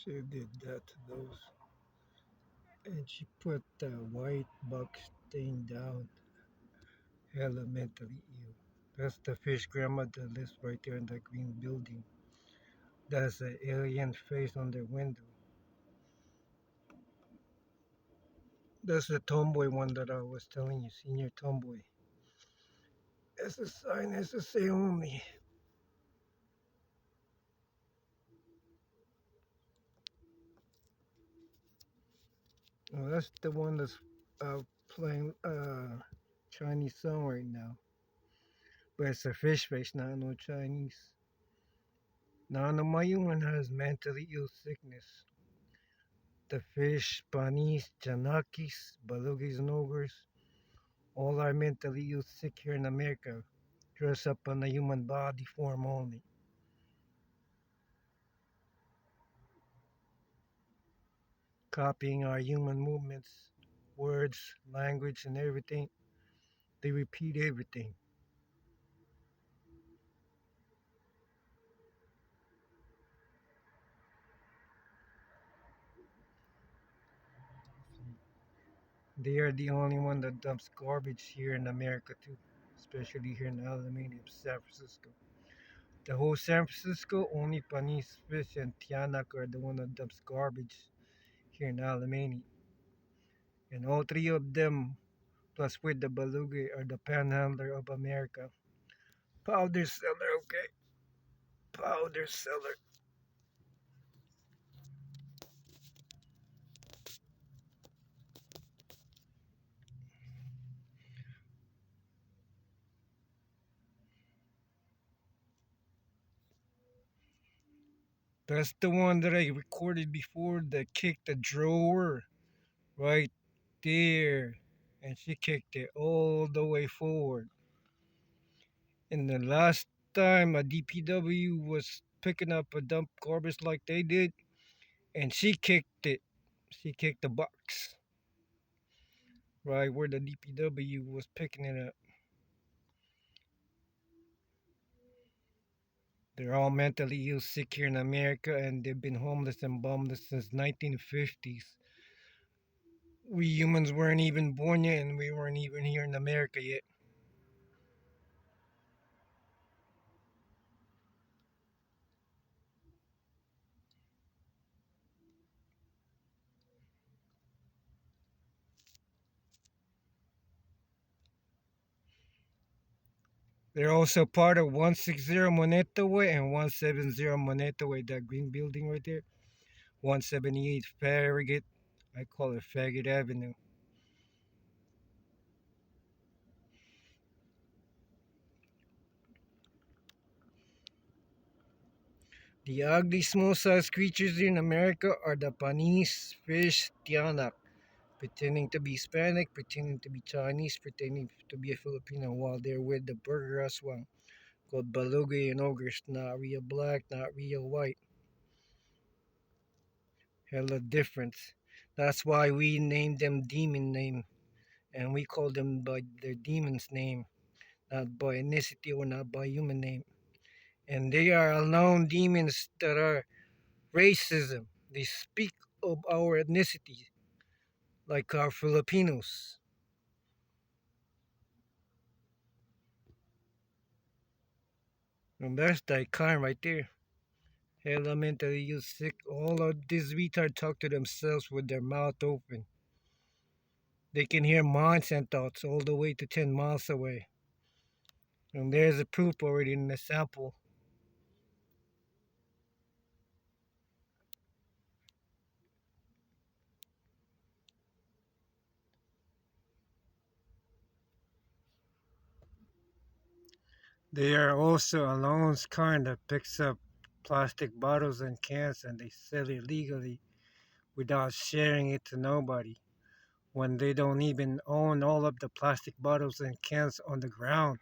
She did that to those. And she put the white buck stain down. Hella mentally ill. That's the fish grandma that lives right there in that green building. That's an alien face on their window. That's the tomboy one that I was telling you, senior tomboy. It's a sign, it's a say only. Well, that's the one that's playing Chinese song right now. But it's a fish face, not no Chinese. Now, no, my human has mentally ill sickness. The fish, panis, janakis, balugis, and ogres, all are mentally ill sick here in America, dress up on a human body form only, copying our human movements, words, language, and everything. They repeat everything. They are the only one that dumps garbage here in America too, especially here in Alameda, San Francisco. The whole San Francisco, only Panis Fish and Tianak are the one that dumps garbage here in Alameda. And all three of them, plus with the Beluga, are the panhandler of America. Powder seller, okay? Powder seller. That's the one that I recorded before that kicked the drawer right there. And she kicked it all the way forward. And the last time a DPW was picking up a dump garbage like they did, and she kicked it. She kicked the box right where the DPW was picking it up. They're all mentally ill sick here in America, and they've been homeless and bumless since 1950s. We humans weren't even born yet, and we weren't even here in America yet. They're also part of 160 Moneta Way and 170 Moneta Way, that green building right there. 178 Farragut. I call it Farragut Avenue. The ugly small-sized creatures in America are the panis, fish, tianak, pretending to be Hispanic, pretending to be Chinese, pretending to be a Filipino while they're with the burger as well, called beluga and ogres, not real black, not real white. Hella difference. That's why we named them demon name, and we call them by their demon's name, not by ethnicity or not by human name. And they are unknown demons that are racism. They speak of our ethnicity, like our Filipinos. And that's that kind right there. Hella mentally you sick. All of these retards talk to themselves with their mouth open. They can hear minds and thoughts all the way to 10 miles away. And there's a proof already in the sample. They are also a lone kind that picks up plastic bottles and cans and they sell it legally without sharing it to nobody, when they don't even own all of the plastic bottles and cans on the ground,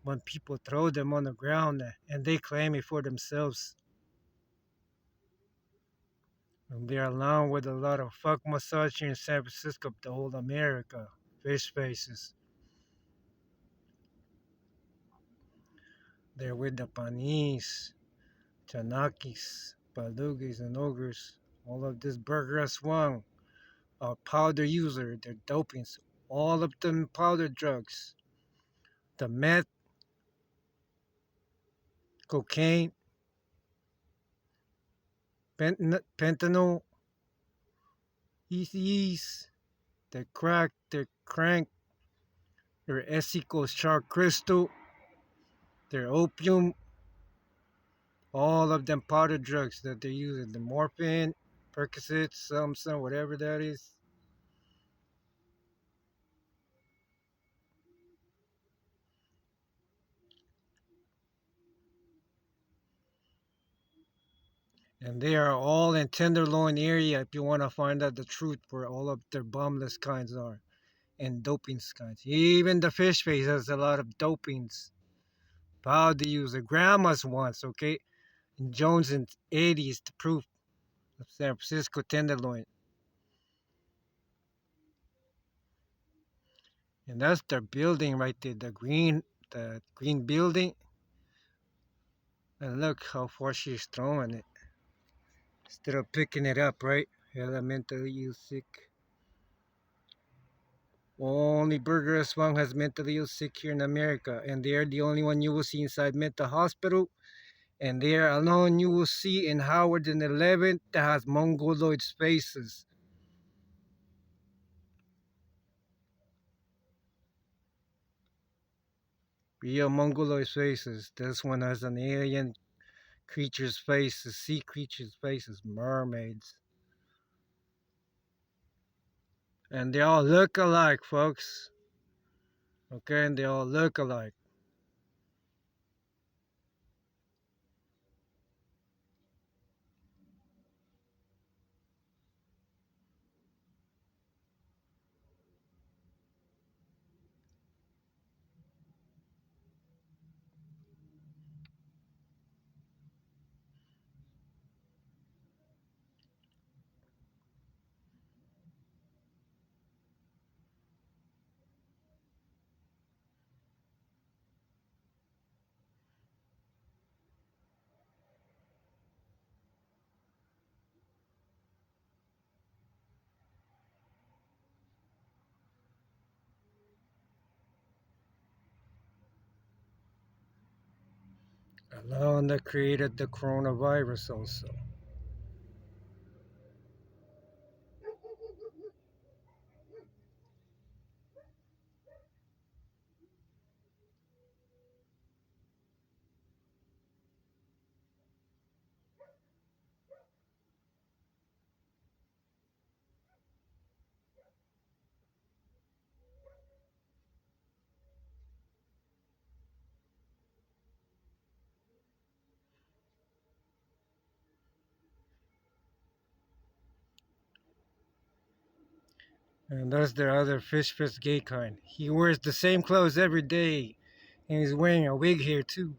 when people throw them on the ground and they claim it for themselves. And they're along with a lot of fuck massage here in San Francisco, the whole America, fish faces. They're with the panis, chanakis, balugis, and ogres. All of this burger swung are powder user. They're dopings. All of them powder drugs. The meth, cocaine, fentanyl, ECEs, their crack, their crank, their Esico shark crystal, their opium, all of them powder drugs that they're using. The morphine, Percocet, some, whatever that is. And they are all in Tenderloin area if you want to find out the truth where all of their bombless kinds are and dopings kinds. Even the fish face has a lot of dopings. Powder user. Grandma's once, okay? And Jones in 80s, the proof of San Francisco Tenderloin. And that's their building right there, the green building. And look how far she's throwing it. Instead of picking it up, right? Mentally ill sick. Only Burger Swang has mentally ill sick here in America, and they are the only one you will see inside mental hospital. And they are alone you will see in Howard and 11th that has mongoloid faces. Real mongoloid faces. This one has an alien creature's faces, sea creatures' faces, mermaids. And they all look alike, folks. Okay, and they all look alike. Alone that created the coronavirus also. And there's the other fish fist gay kind. He wears the same clothes every day, and he's wearing a wig here too.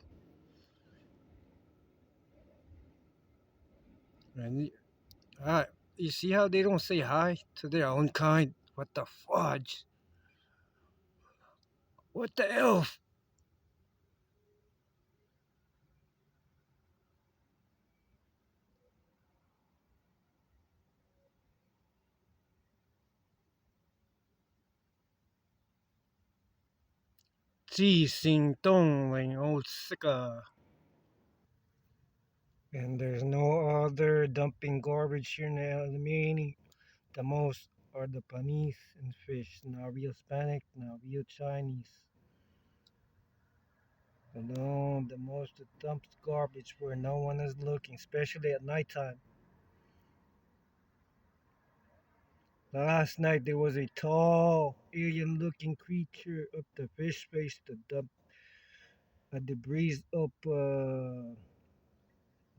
And uh, you see how they don't say hi to their own kind? What the fudge? What the elf? Ji Sing Dong, like old sicka. And there's no other dumping garbage here in Alamani. The most are the panis and fish, not real Hispanic, not real Chinese. Alone, the most dumps garbage where no one is looking, especially at nighttime. Last night there was a tall, alien-looking creature up the fish face to dump a debris up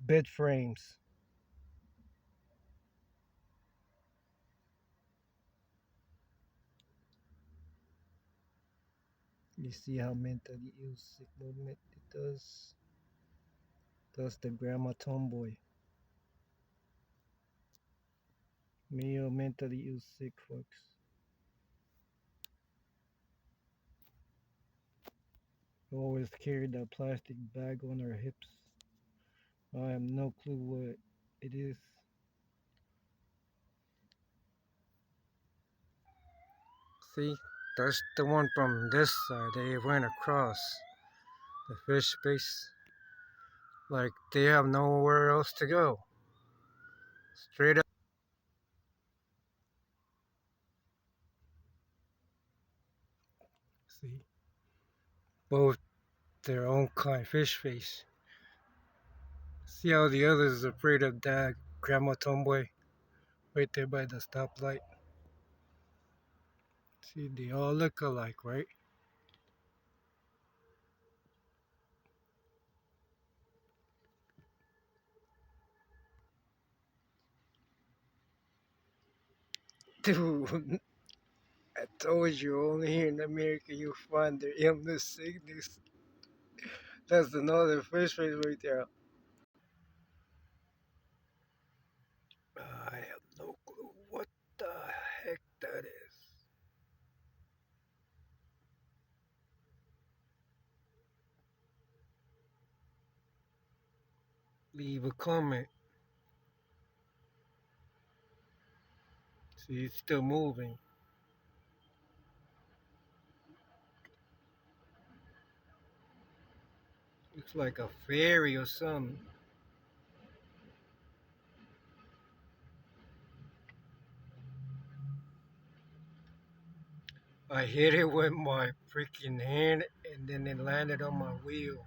bed frames. You see how mentally ill sick movement it does? Does the grandma tomboy. Me mentally ill sick folks. Always carried a plastic bag on her hips. I have no clue what it is. See, that's the one from this side. They went across the fish space. Like they have nowhere else to go. Straight up. See, both their own kind fish face. See how the others are afraid of that grandma tomboy right there by the stoplight. See, they all look alike, right? Dude, I told you only here in America you find the illness, sickness. That's another fish face right there. I have no clue what the heck that is. Leave a comment. See, it's still moving. Looks like a fairy or something. I hit it with my freaking hand and then it landed on my wheel.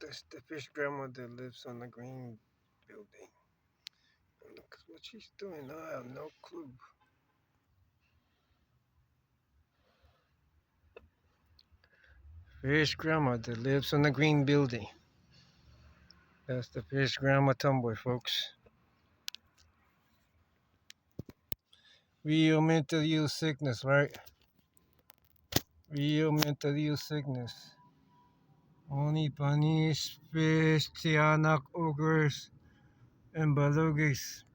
That's the fish grandma that lives on the green building. Look what she's doing. I have no clue. Fish grandma that lives on the green building. That's the fish grandma tomboy, folks. Real mental ill sickness, right? Real mental ill sickness. Only bunnies, fish, tianak, ogres, and belugas.